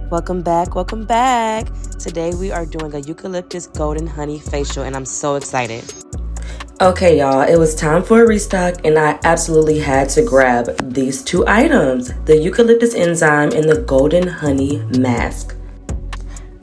Welcome back, welcome back. Today we are doing a eucalyptus golden honey facial and I'm so excited. Okay y'all, it was time for a restock and I absolutely had to grab these two items, the Eucalyptus Enzyme and the Golden Honey Mask.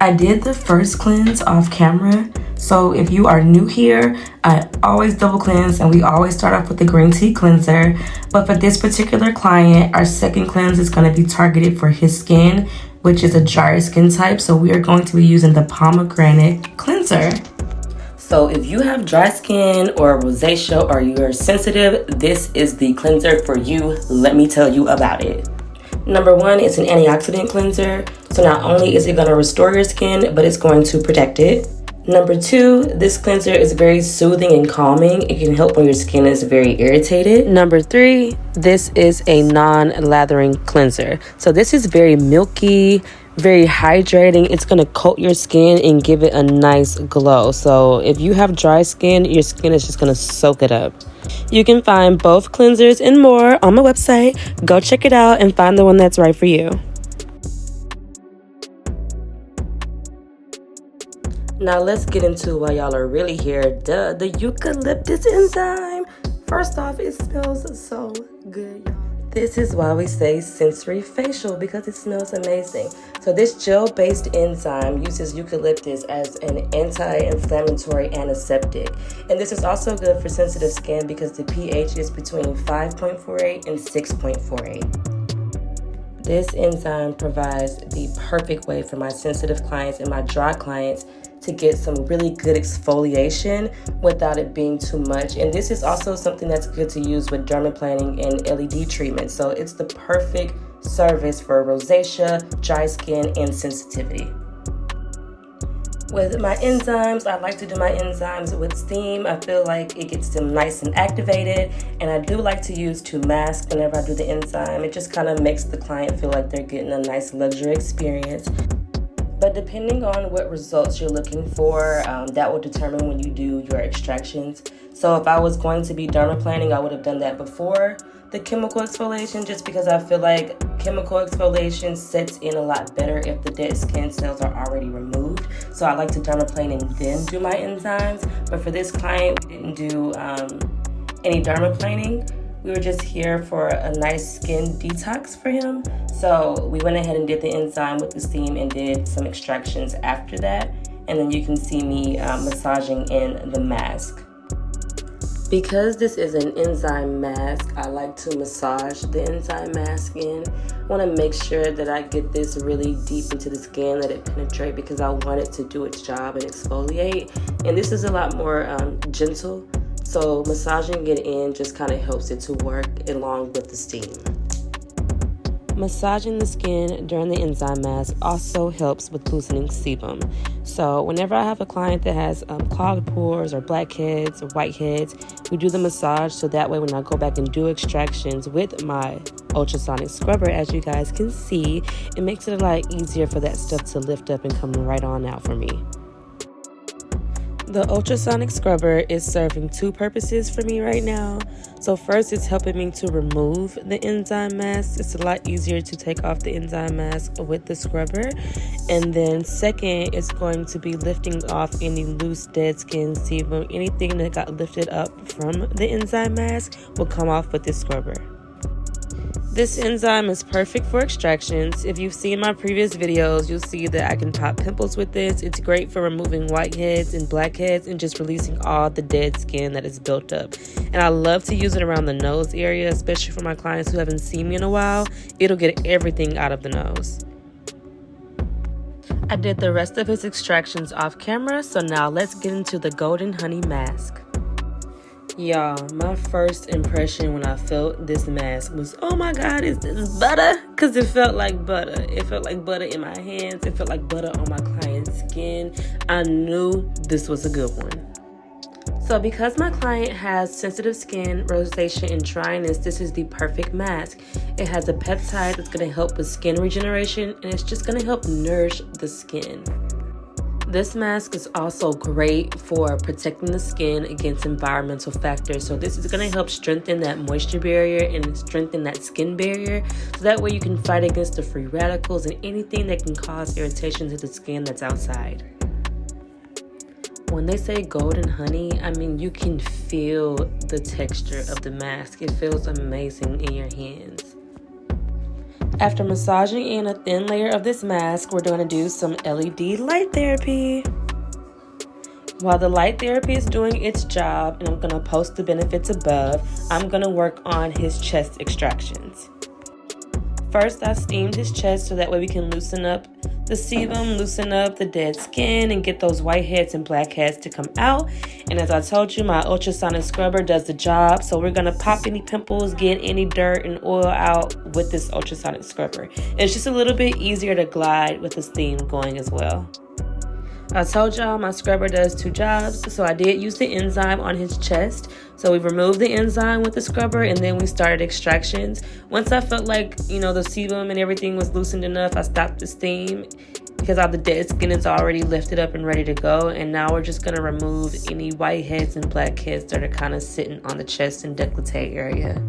I did the first cleanse off camera, so if you are new here, I always double cleanse and we always start off with the green tea cleanser. But for this particular client, our second cleanse is going to be targeted for his skin, which is a drier skin type, so we are going to be using the pomegranate cleanser. So if you have dry skin or rosacea or you are sensitive, this is the cleanser for you. Let me tell you about it. Number one, it's an antioxidant cleanser. So not only is it going to restore your skin, but it's going to protect it. Number two, this cleanser is very soothing and calming. It can help when your skin is very irritated. Number three, this is a non-lathering cleanser. So this is very milky, very hydrating. It's going to coat your skin and give it a nice glow. So if you have dry skin, your skin is just going to soak it up. You can find both cleansers and more on my website. Go check it out and find the one that's right for you. Now let's get into why y'all are really here. The eucalyptus enzyme. First off, it smells so good, y'all. This is why we say sensory facial, because it smells amazing. So this gel-based enzyme uses eucalyptus as an anti-inflammatory antiseptic. And this is also good for sensitive skin because the pH is between 5.48 and 6.48. This enzyme provides the perfect way for my sensitive clients and my dry clients to get some really good exfoliation without it being too much. And this is also something that's good to use with dermaplaning and LED treatment. So it's the perfect service for rosacea, dry skin, and sensitivity. With my enzymes, I like to do my enzymes with steam. I feel like it gets them nice and activated. And I do like to use 2 masks whenever I do the enzyme. It just kind of makes the client feel like they're getting a nice luxury experience. But depending on what results you're looking for, that will determine when you do your extractions. So if I was going to be dermaplaning, I would have done that before the chemical exfoliation, just because I feel like chemical exfoliation sets in a lot better if the dead skin cells are already removed. So I like to dermaplane and then do my enzymes. But for this client, we didn't do any dermaplaning. We were just here for a nice skin detox for him. So we went ahead and did the enzyme with the steam and did some extractions after that. And then you can see me massaging in the mask. Because this is an enzyme mask, I like to massage the enzyme mask in. I want to make sure that I get this really deep into the skin, let it penetrate, because I want it to do its job and exfoliate. And this is a lot more gentle. So massaging it in just kind of helps it to work along with the steam. Massaging the skin during the enzyme mask also helps with loosening sebum. So whenever I have a client that has clogged pores or blackheads or whiteheads, we do the massage so that way when I go back and do extractions with my ultrasonic scrubber, as you guys can see, it makes it a lot easier for that stuff to lift up and come right on out for me. The ultrasonic scrubber is serving 2 purposes for me right now. So first, it's helping me to remove the enzyme mask. It's a lot easier to take off the enzyme mask with the scrubber. And then second, it's going to be lifting off any loose dead skin, sebum, anything that got lifted up from the enzyme mask will come off with this scrubber. This enzyme is perfect for extractions. If you've seen my previous videos, you'll see that I can pop pimples with this. It's great for removing whiteheads and blackheads and just releasing all the dead skin that is built up. And I love to use it around the nose area, especially for my clients who haven't seen me in a while. It'll get everything out of the nose. I did the rest of his extractions off camera, so now let's get into the Golden Honey Mask. Y'all, my first impression when I felt this mask was, oh my God, is this butter? Because it felt like butter. It felt like butter in my hands. It felt like butter on my client's skin. I knew this was a good one. So because my client has sensitive skin, rosacea, and dryness, this is the perfect mask. It has a peptide that's going to help with skin regeneration, and it's just going to help nourish the skin. This mask is also great for protecting the skin against environmental factors. So this is going to help strengthen that moisture barrier and strengthen that skin barrier. So that way you can fight against the free radicals and anything that can cause irritation to the skin that's outside. When they say golden honey, I mean, you can feel the texture of the mask. It feels amazing in your hands. After massaging in a thin layer of this mask, we're going to do some LED light therapy. While the light therapy is doing its job, and I'm going to post the benefits above, I'm going to work on his chest extractions. First, I steamed his chest so that way we can loosen up the sebum, loosen up the dead skin, and get those whiteheads and blackheads to come out. And as I told you, my ultrasonic scrubber does the job. So we're going to pop any pimples, get any dirt and oil out with this ultrasonic scrubber. It's just a little bit easier to glide with the steam going as well. I told y'all my scrubber does two jobs, so I did use the enzyme on his chest. So we removed the enzyme with the scrubber and then we started extractions. Once I felt like, the sebum and everything was loosened enough, I stopped the steam because all the dead skin is already lifted up and ready to go. And now we're just going to remove any whiteheads and blackheads that are kind of sitting on the chest and décolleté area.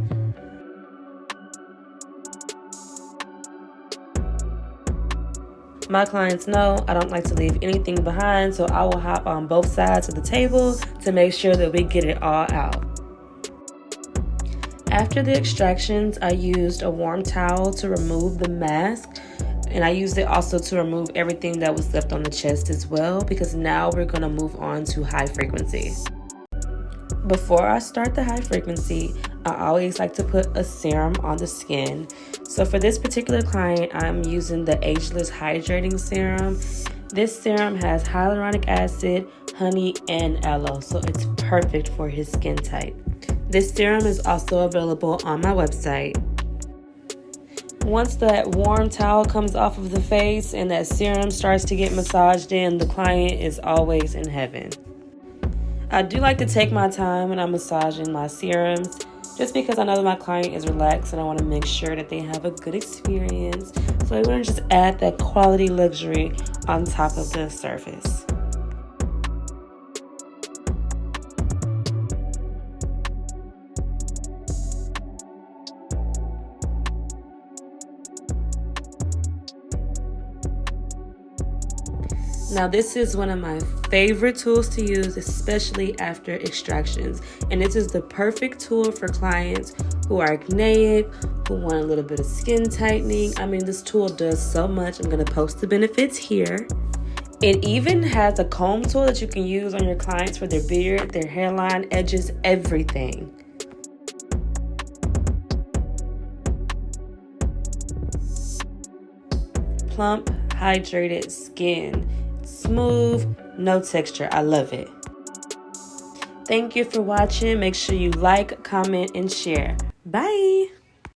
My clients know I don't like to leave anything behind, so I will hop on both sides of the table to make sure that we get it all out. After the extractions, I used a warm towel to remove the mask, and I used it also to remove everything that was left on the chest as well, because now we're going to move on to high frequency. Before I start the high frequency, I always like to put a serum on the skin. So for this particular client, I'm using the Ageless Hydrating Serum. This serum has hyaluronic acid, honey, and aloe, so it's perfect for his skin type. This serum is also available on my website. Once that warm towel comes off of the face and that serum starts to get massaged in, the client is always in heaven. I do like to take my time when I'm massaging my serums, just because I know that my client is relaxed and I want to make sure that they have a good experience. So I want to just add that quality luxury on top of the surface. Now this is one of my favorite tools to use, especially after extractions. And this is the perfect tool for clients who are acneic, who want a little bit of skin tightening. I mean, this tool does so much. I'm going to post the benefits here. It even has a comb tool that you can use on your clients for their beard, their hairline, edges, everything. Plump, hydrated skin. Smooth, no texture. I love it. Thank you for watching. Make sure you like, comment, and share. Bye.